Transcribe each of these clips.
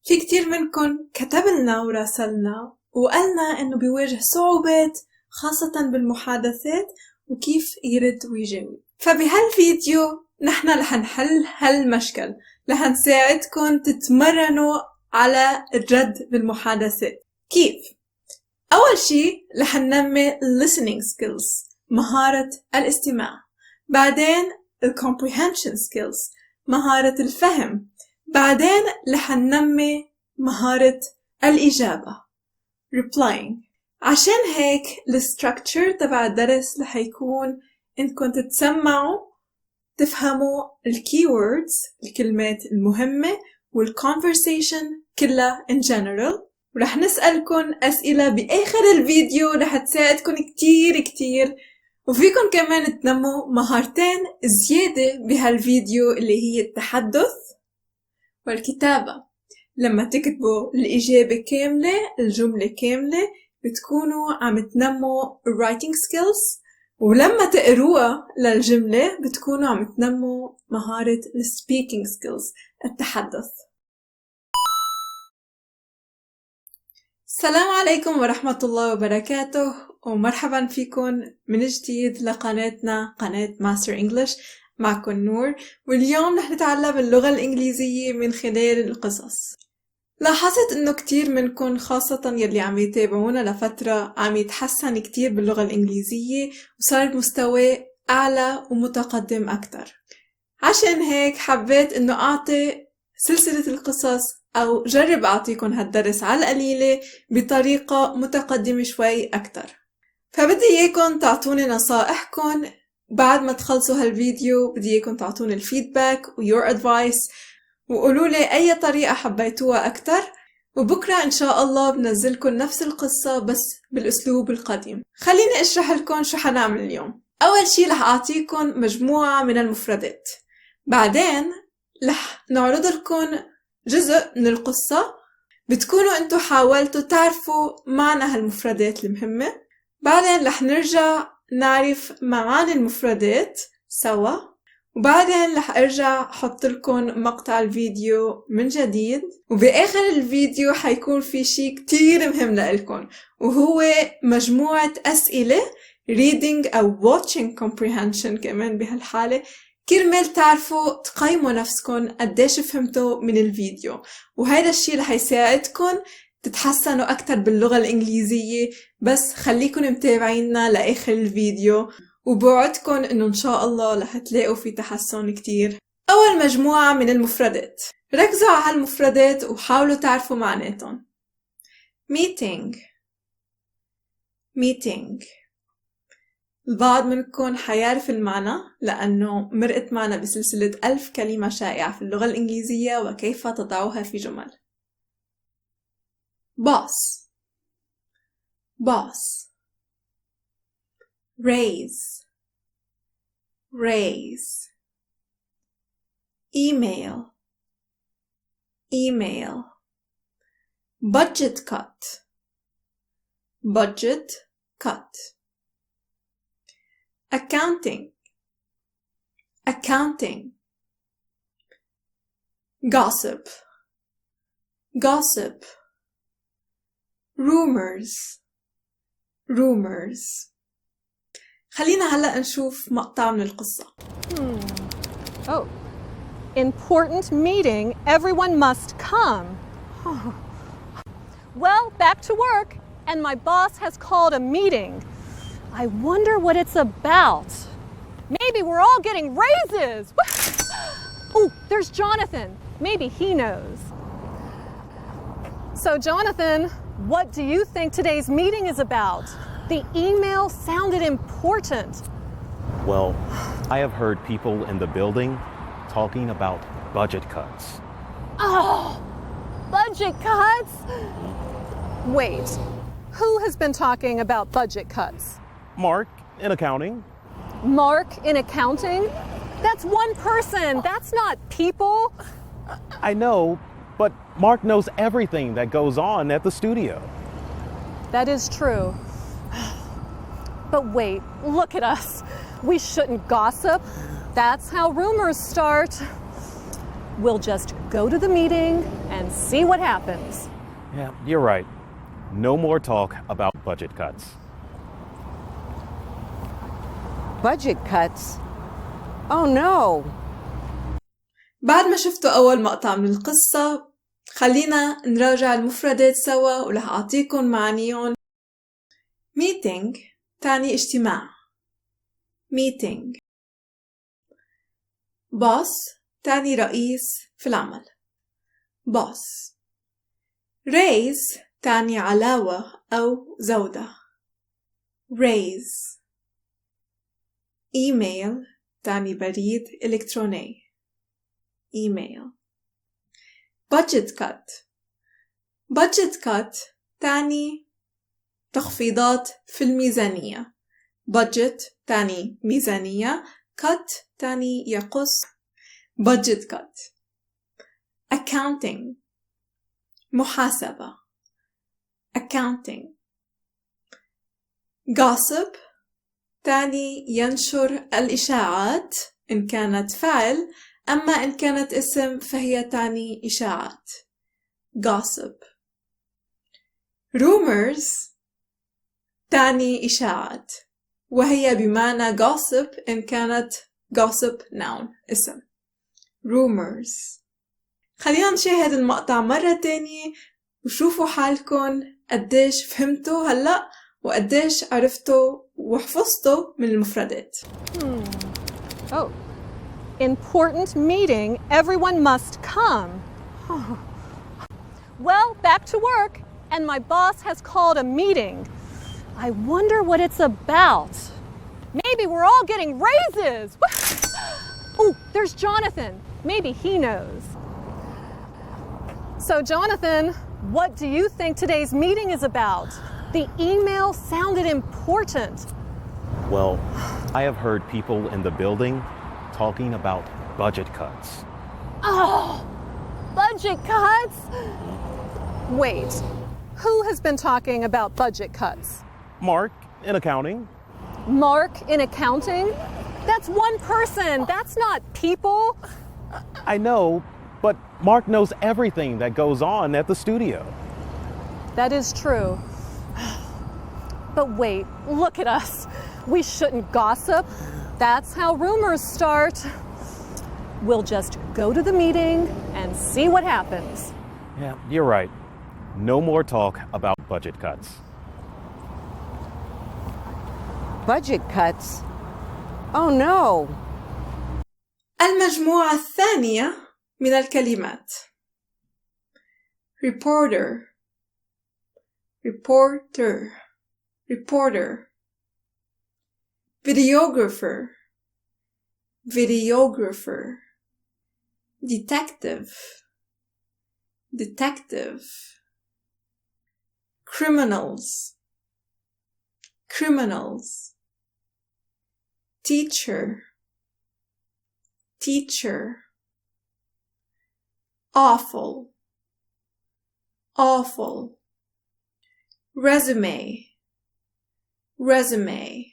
في كتير منكم كتبلنا وراسلنا وقالنا إنه بيواجه صعوبات خاصة بالمحادثات وكيف يرد ويجاوب. فبهالفيديو نحن رح نحل هالمشكل، رح نساعدكم تتمرنوا على الرد بالمحادثات. كيف؟ أول شي رح ننمي listening skills، مهارة الاستماع. بعدين Comprehension skills، مهارة الفهم. بعدين رح ننمي مهارة الإجابة replying. عشان هيك الستراكتشر تبع الدرس رح يكون إنكم تتسمعوا تفهموا الكيوردز، الكلمات المهمة، والconversation كلها in general. ورح نسألكم أسئلة بآخر الفيديو رح تساعدكم كتير. وفيكم كمان تنموا مهارتين زيادة بهالفيديو اللي هي التحدث والكتابة. لما تكتبوا الإجابة كاملة، الجملة كاملة، بتكونوا عم تنموا writing skills، ولما تقروها للجملة بتكونوا عم تنموا مهارة speaking skills، التحدث. السلام عليكم ورحمة الله وبركاته، ومرحبا فيكم من جديد لقناتنا قناة ماستر إنجليش. معكم نور، واليوم رح نتعلم اللغة الإنجليزية من خلال القصص. لاحظت إنه كتير منكم خاصة يلي عم يتابعونا لفترة عم يتحسن كتير باللغة الإنجليزية وصار المستوى أعلى ومتقدم أكتر. عشان هيك حبيت إنه أعطي سلسلة القصص أو جرب أعطيكم هالدرس على القليلة بطريقة متقدمة شوي أكتر. فبدي إياكم تعطوني نصائحكم بعد ما تخلصوا هالفيديو. بدي إياكم تعطوني الفيدباك ويور أدفايس وقولوا لي أي طريقة حبيتوها أكتر، وبكرة إن شاء الله بنزلكم نفس القصة بس بالأسلوب القديم. خليني أشرح لكم شو حنعمل اليوم. أول شي رح أعطيكم مجموعة من المفردات، بعدين رح نعرض لكم جزء من القصة بتكونوا أنتو حاولتوا تعرفوا معنى هالمفردات المهمة. بعدين رح نرجع نعرف معاني المفردات سوا، وبعدين رح ارجع احط لكم مقطع الفيديو من جديد. وبآخر الفيديو حيكون في شي كتير مهم لإلكم، وهو مجموعة أسئلة reading أو watching comprehension كمان بهالحالة، كرمال تعرفوا تقيموا نفسكم قديش فهمتوا من الفيديو. وهذا الشي رح يساعدكم تتحسنوا أكتر باللغة الإنجليزية. بس خليكم متابعيننا لآخر الفيديو، وبوعدكم إنه إن شاء الله رح تلاقوا في تحسن كتير. أول مجموعة من المفردات، ركزوا على هالمفردات وحاولوا تعرفوا معناتهم. meeting. البعض منكم حيعرف المعنى لأنه مرقت معنا بسلسلة 1000 كلمة شائعة في اللغة الإنجليزية وكيف تضعها في جمل. boss. raise. email. budget cut. accounting. gossip. rumors. خلينا هلأ نشوف مقطع من القصة. Oh, important meeting. Everyone must come. Well, back to work, and my boss has called a meeting. I wonder what it's about. Maybe we're all getting raises. Oh, there's Jonathan. Maybe he knows. So, Jonathan, what do you think today's meeting is about? The email sounded important. Well, I have heard people in the building talking about budget cuts. Oh, budget cuts? Wait, who has been talking about budget cuts? Mark in accounting. Mark in accounting? That's one person. That's not people. I know, but Mark knows everything that goes on at the studio. That is true. But wait, look at us. We shouldn't gossip. That's how rumors start. We'll just go to the meeting and see what happens. Yeah, you're right. No more talk about budget cuts. Budget cuts? Oh no! بعد ما شفتوا أول مقطع من القصة خلينا نراجع المفردات سوا ورح أعطيكم معانيهم. meeting تعني اجتماع. meeting. boss تعني رئيس في العمل. boss. raise تعني علاوة أو زودة. raise. email تعني بريد إلكتروني. email. budget cut. budget cut تعني تخفيضات في الميزانية. budget تعني ميزانية. cut تعني يقص. budget cut. accounting محاسبة. accounting. gossip تعني ينشر الاشاعات إن كانت فعل، أما إن كانت اسم فهي تعني إشاعات. gossip. rumors تعني إشاعات، وهي بمعنى gossip إن كانت gossip noun اسم. rumors. خلينا نشاهد المقطع مرة تانية وشوفوا حالكم قديش فهمتوا هلأ وقديش عرفتوا وحفظتوا من المفردات. Oh, important meeting. Everyone must come. Well, back to work, and my boss has called a meeting. I wonder what it's about. Maybe we're all getting raises. Oh, there's Jonathan. Maybe he knows. So, Jonathan, what do you think today's meeting is about? The email sounded important. Well, I have heard people in the building talking about budget cuts. Oh, budget cuts? Wait, who has been talking about budget cuts? Mark, in accounting. Mark in accounting? That's one person, that's not people. I know, but Mark knows everything that goes on at the studio. That is true. But wait, look at us. We shouldn't gossip. That's how rumors start. We'll just go to the meeting and see what happens. Yeah, you're right. No more talk about budget cuts. Budget cuts? Oh no! المجموعة الثانية من الكلمات. reporter. reporter. reporter. videographer. videographer. detective. detective. criminals. criminals. teacher. teacher. awful. awful. resume. resume.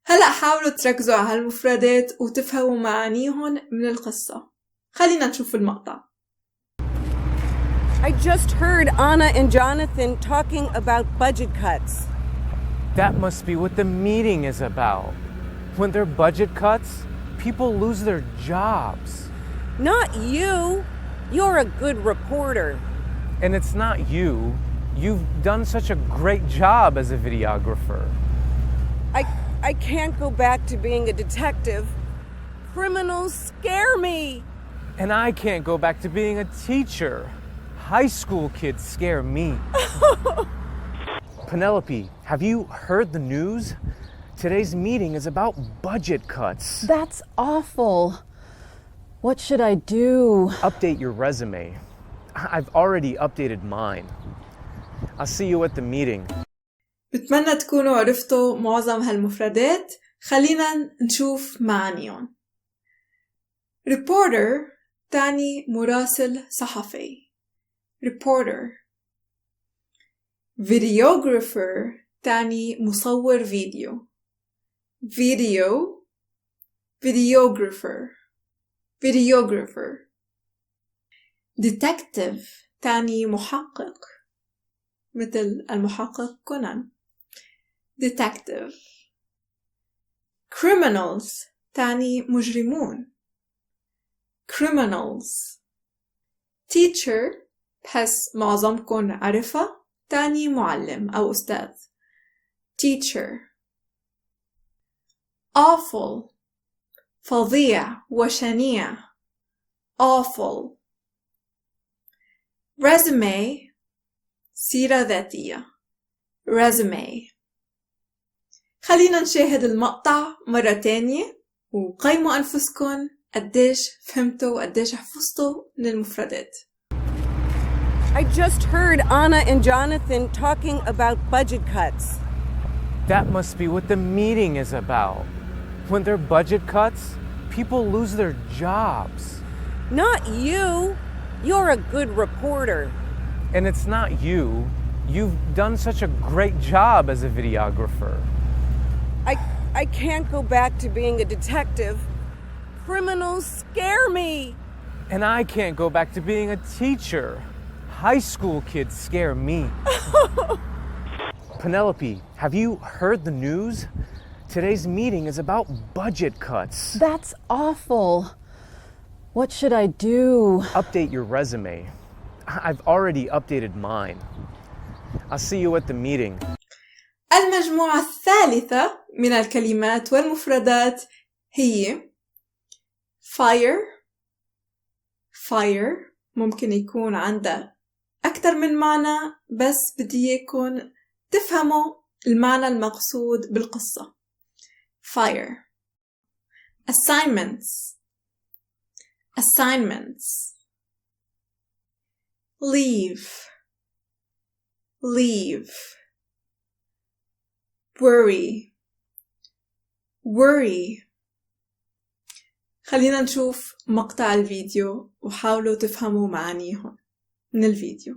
هلأ حاولوا تركزوا على هالمفردات وتفهموا معانيهم من القصة. خلينا نشوف المقطع. I just heard Anna and Jonathan talking about budget cuts. That must be what the meeting is about. When there are budget cuts, people lose their jobs. Not you. You're a good reporter. And it's not you. You've done such a great job as a videographer. I can't go back to being a detective. Criminals scare me. And I can't go back to being a teacher. High school kids scare me. Penelope, have you heard the news? Today's meeting is about budget cuts. That's awful. What should I do? Update your resume. I've already updated mine. I'll see you at the meeting. بتمنى تكونوا عرفتوا معظم هالمفردات. خلينا نشوف معانيهم. reporter تعني مراسل صحفي. reporter. videographer تعني مصور فيديو. video. videographer. videographer. detective تعني محقق، مثل المحقق كونان. detective. criminals تعني مجرمون. criminals. teacher بحس معظمكن عرفها، تعني معلم أو أستاذ. teacher. awful فظيع وشنيع. awful. resume سيرة ذاتية. resume. خلينا نشاهد المقطع مرة تانية وقيموا أنفسكن قديش فهمتوا وقديش حفظتوا من المفردات. I just heard Anna and Jonathan talking about budget cuts. That must be what the meeting is about. When there are budget cuts, people lose their jobs. Not you. You're a good reporter. And it's not you. You've done such a great job as a videographer. I can't go back to being a detective. Criminals scare me. And I can't go back to being a teacher. High school kids scare me. Penelope, have you heard the news? Today's meeting is about budget cuts. That's awful. What should I do? Update your resume. I've already updated mine. I'll see you at the meeting. المجموعة الثالثة من الكلمات والمفردات هي fire. fire ممكن يكون عندها أكثر من معنى، بس بدي إياكم تفهموا المعنى المقصود بالقصة. fire. assignments. assignments. leave. leave. worry. worry. خلينا نشوف مقطع الفيديو وحاولوا تفهموا معانيهم من الفيديو.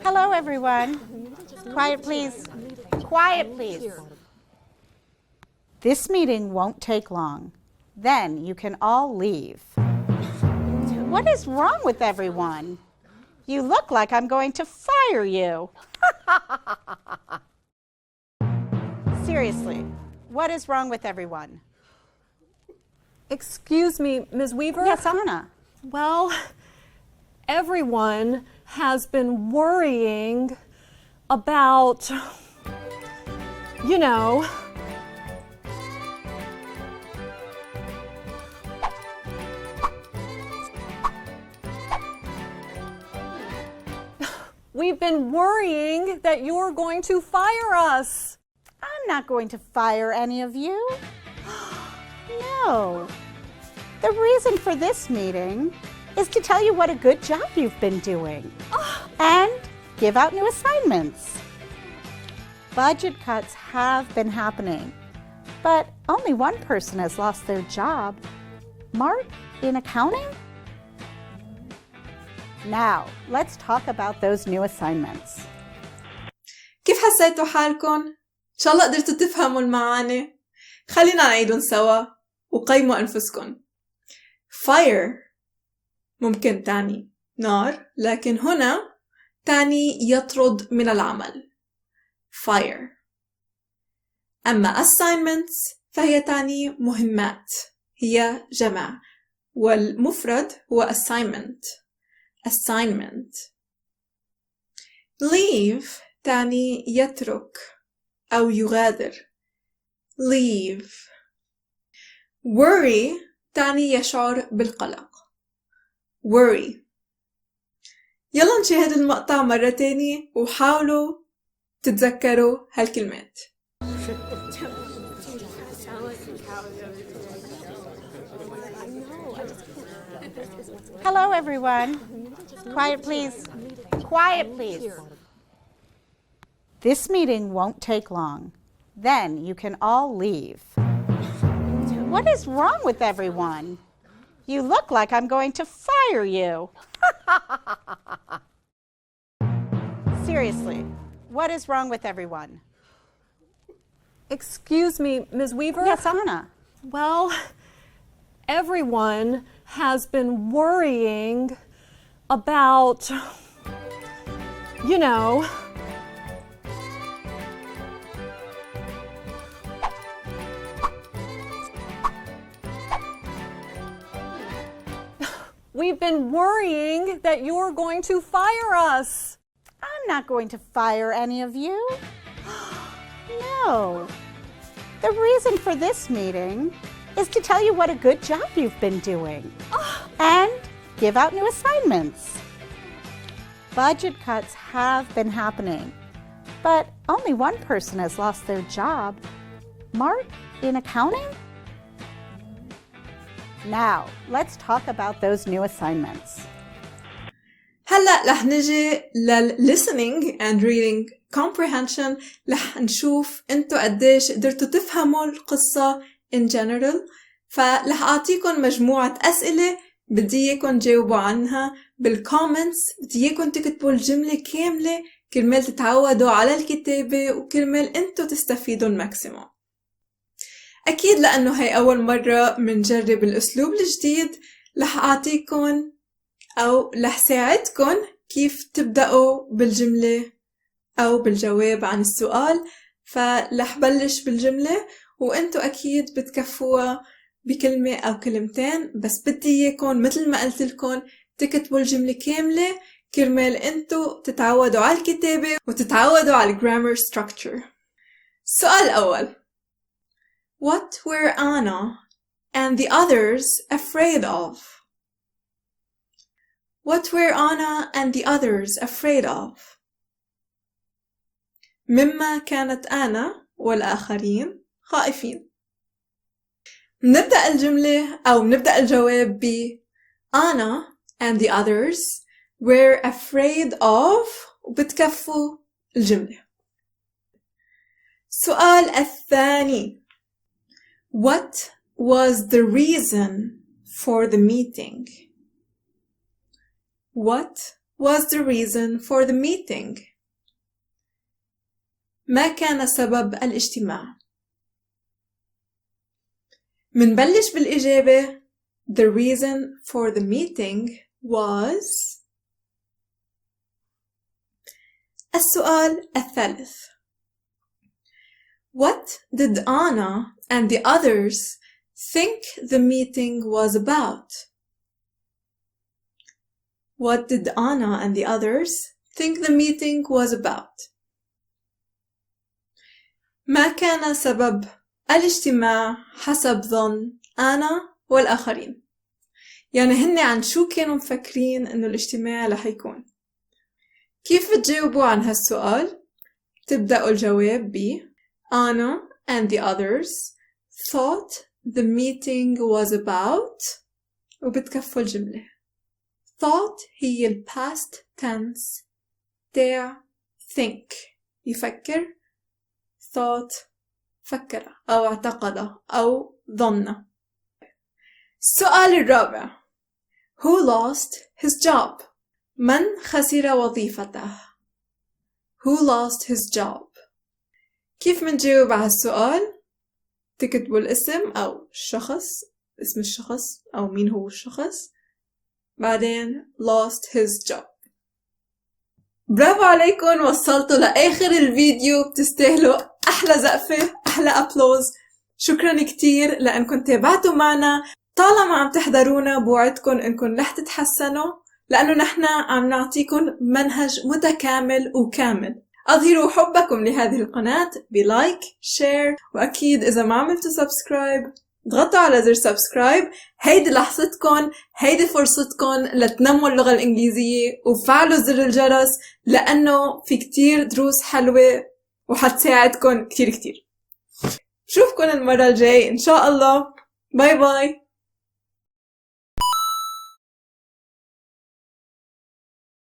Hello, everyone. Quiet, please. Quiet, please. This meeting won't take long. Then you can all leave. What is wrong with everyone? You look like I'm going to fire you. Seriously, what is wrong with everyone? Excuse me, Ms. Weaver? Yes, Anna. Well, everyone has been worrying about, you know, we've been worrying that you're going to fire us. I'm not going to fire any of you. No. The reason for this meeting is to tell you what a good job you've been doing and give out new assignments. Budget cuts have been happening, but only one person has lost their job. Mark in accounting? Now, let's talk about those new assignments. كيف حسيتوا حالكم؟ إن شاء الله قدرتوا تفهموا المعاني. خلينا نعيدهم سوا وقيموا أنفسكم. fire ممكن تعني نار، لكن هنا تعني يطرد من العمل. fire. أما assignments فهي تعني مهمات، هي جمع، والمفرد هو assignment. assignment. leave تعني يترك أو يغادر. leave. worry تعني يشعر بالقلق. worry. يلا نشاهد المقطع مرة تانية وحاولوا تتذكروا هالكلمات. Hello, everyone. Quiet, please. Quiet, please. This meeting won't take long. Then you can all leave. What is wrong with everyone? You look like I'm going to fire you. Seriously, what is wrong with everyone? Excuse me, Ms. Weaver? Yes, Anna. Well, everyone has been worrying about, you know, we've been worrying that you're going to fire us. I'm not going to fire any of you. No. The reason for this meeting is to tell you what a good job you've been doing and give out new assignments. Budget cuts have been happening, but only one person has lost their job. Mark, in accounting? Now, let's talk about those new assignments. هلأ رح نجي listening and reading comprehension. رح نشوف انتو قديش قدرتوا تفهموا القصة in general. فرح أعطيكم مجموعة أسئلة بدي إياكم تجاوبوا عنها بالكومنتس. بدي إياكم تكتبوا الجملة كاملة كرمال تتعودوا على الكتابة وكرمال انتو تستفيدوا الماكسيموم. أكيد لأنه هاي أول مرة منجرب الأسلوب الجديد رح أعطيكم أو رح ساعدكم كيف تبدأوا بالجملة أو بالجواب عن السؤال. فرح بلش بالجملة وانتو أكيد بتكفوها بكلمة أو كلمتين، بس بدي إياكم مثل ما قلت لكم تكتبوا الجملة كاملة كرمال انتو تتعودوا على الكتابة وتتعودوا على grammar structure. السؤال الأول: What were Anna and the others afraid of? What were Anna and the others afraid of? مما كانت أنا والآخرين خائفين. نبدأ الجملة أو نبدأ الجواب ب Anna and the others were afraid of وبتكفوا الجملة. السؤال الثاني: What was the reason for the meeting? What was the reason for the meeting? ما كان سبب الاجتماع؟ منبلش بالإجابة. The reason for the meeting was. السؤال الثالث: What did Anna and the others think the meeting was about? What did Anna and the others think the meeting was about? ما كان سبب الاجتماع حسب ظن أنا والآخرين؟ يعني هن عن شو كانوا مفكرين إنه الاجتماع رح يكون. كيف بتجاوبوا عن هالسؤال؟ تبدأوا الجواب ب Anna and the others thought the meeting was about وبتكفوا الجملة. thought هي ال past tense تاع think، يفكر. thought فكر أو اعتقد أو ظن. السؤال الرابع: Who lost his job? من خسر وظيفته؟ Who lost his job? كيف منجاوب على السؤال؟ تكتبوا الاسم أو الشخص، اسم الشخص أو مين هو الشخص، بعدين lost his job. برافو عليكم، وصلتوا لآخر الفيديو. بتستاهلوا أحلى زقفة، أحلى أبلوز. شكرا كتير لأنكم تابعتوا معنا. طالما عم تحضرونا بوعدكم إنكم رح تتحسنوا، لأنه نحن عم نعطيكم منهج متكامل وكامل. أظهروا حبكم لهذه القناة بلايك، شير، وأكيد إذا ما عملتوا سبسكرايب اضغطوا على زر سبسكرايب. هيدي لحظتكم، هيدي فرصتكم لتنموا اللغة الإنجليزية، وفعلوا زر الجرس لأنه في كتير دروس حلوة وحتساعدكم كتير. بشوفكن المرة الجاي إن شاء الله. باي باي.